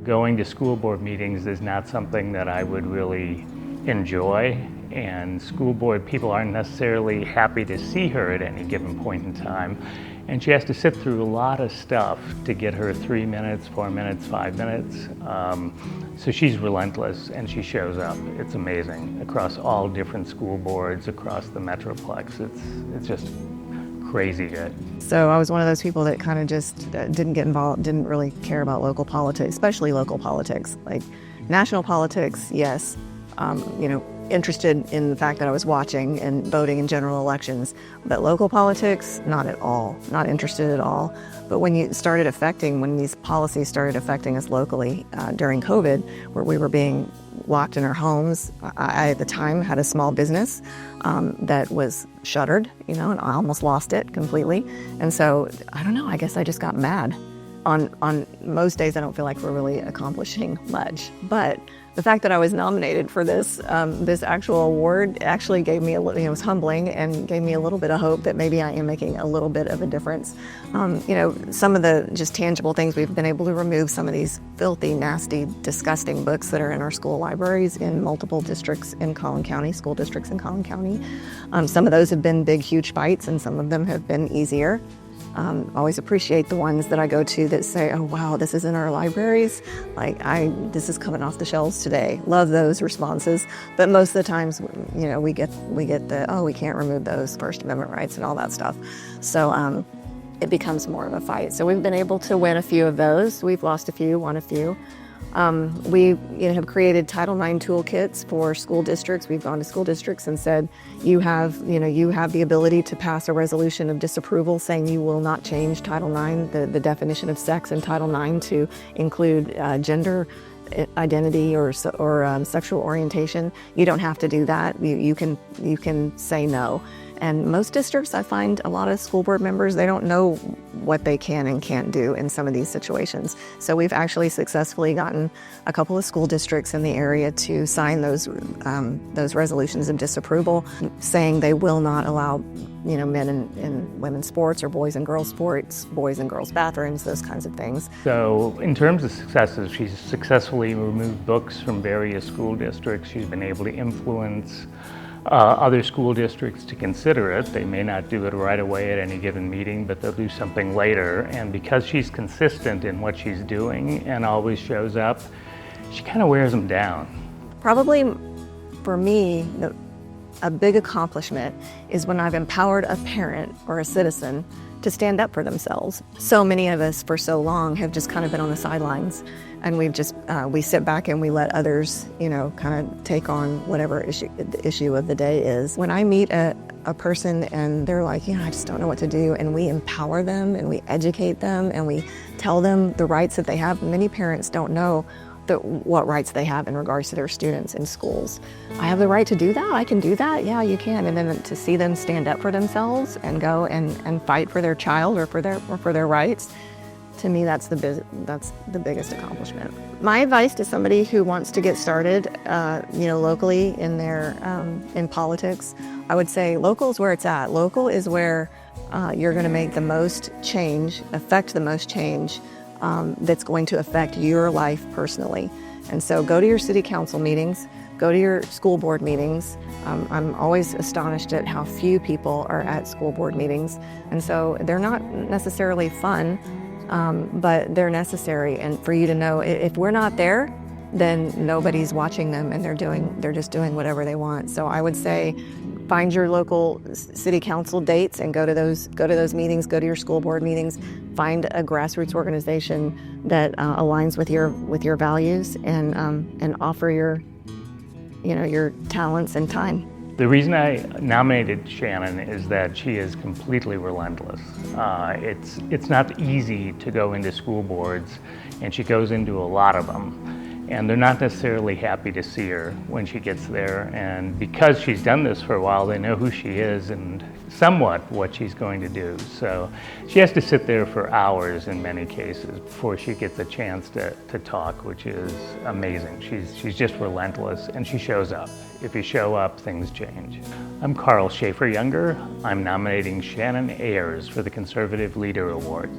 Going to school board meetings is not something that I would really enjoy, and school board people aren't necessarily happy to see her at any given point in time. And she has to sit through a lot of stuff to get her 3 minutes, 4 minutes, 5 minutes. So she's relentless and she shows up. It's amazing across all different school boards across the Metroplex. It's just crazy good. So I was one of those people that kind of just didn't get involved, didn't really care about local politics, especially local politics. Like national politics, yes, interested in the fact that I was watching and voting in general elections, but local politics, not at all, not interested at all. But when these policies started affecting us locally during COVID, where we were being locked in our homes, I at the time had a small business that was shuttered, and I almost lost it completely. And so, I don't know, I guess I just got mad. On most days, I don't feel like we're really accomplishing much, but the fact that I was nominated for this actual award actually gave me it was humbling and gave me a little bit of hope that maybe I am making a little bit of a difference. Some of the just tangible things, we've been able to remove some of these filthy, nasty, disgusting books that are in our school libraries in multiple districts in Collin County, school districts in Collin County. Some of those have been big, huge fights, and some of them have been easier. Always appreciate the ones that I go to that say, oh wow, this is in our libraries, this is coming off the shelves today. Love those responses, but most of the times, we get the, oh, we can't remove those First Amendment rights and all that stuff. So it becomes more of a fight. So we've been able to win a few of those. We've lost a few, won a few. We have created Title IX toolkits for school districts. We've gone to school districts and said, you have the ability to pass a resolution of disapproval saying you will not change Title IX, the definition of sex in Title IX to include gender identity or sexual orientation. You don't have to do that. You can say no. And most districts, I find a lot of school board members, they don't know what they can and can't do in some of these situations. So we've actually successfully gotten a couple of school districts in the area to sign those resolutions of disapproval, saying they will not allow men in women's sports or boys and girls sports, boys and girls bathrooms, those kinds of things. So in terms of successes, she's successfully removed books from various school districts. She's been able to influence other school districts to consider it. They may not do it right away at any given meeting, but they'll do something later. And because she's consistent in what she's doing and always shows up, she kind of wears them down. Probably for me, a big accomplishment is when I've empowered a parent or a citizen to stand up for themselves. So many of us for so long have just kind of been on the sidelines, and we sit back and we let others, kind of take on whatever the issue of the day is. When I meet a person and they're like, I just don't know what to do, and we empower them and we educate them and we tell them the rights that they have. Many parents don't know what rights they have in regards to their students in schools. I have the right to do that? I can do that? Yeah, you can. And then to see them stand up for themselves and go and fight for their child or for their rights, to me, that's the biggest accomplishment. My advice to somebody who wants to get started, locally in politics, I would say local is where it's at. Local is where you're going to make the most change, affect the most change that's going to affect your life personally. And so go to your city council meetings, go to your school board meetings. I'm always astonished at how few people are at school board meetings. And so they're not necessarily fun, but they're necessary. And for you to know, if we're not there, then nobody's watching them and they're just doing whatever they want. So I would say find your local city council dates and go to those meetings, go to your school board meetings, find a grassroots organization that aligns with your values and offer your talents and time. The reason I nominated Shannon is that she is completely relentless. It's not easy to go into school boards, and she goes into a lot of them. And they're not necessarily happy to see her when she gets there. And because she's done this for a while, they know who she is and somewhat what she's going to do. So she has to sit there for hours in many cases before she gets a chance to talk, which is amazing. She's just relentless, and she shows up. If you show up, things change. I'm Carl Schaefer Younger. I'm nominating Shannon Ayres for the Conservative Leader Award.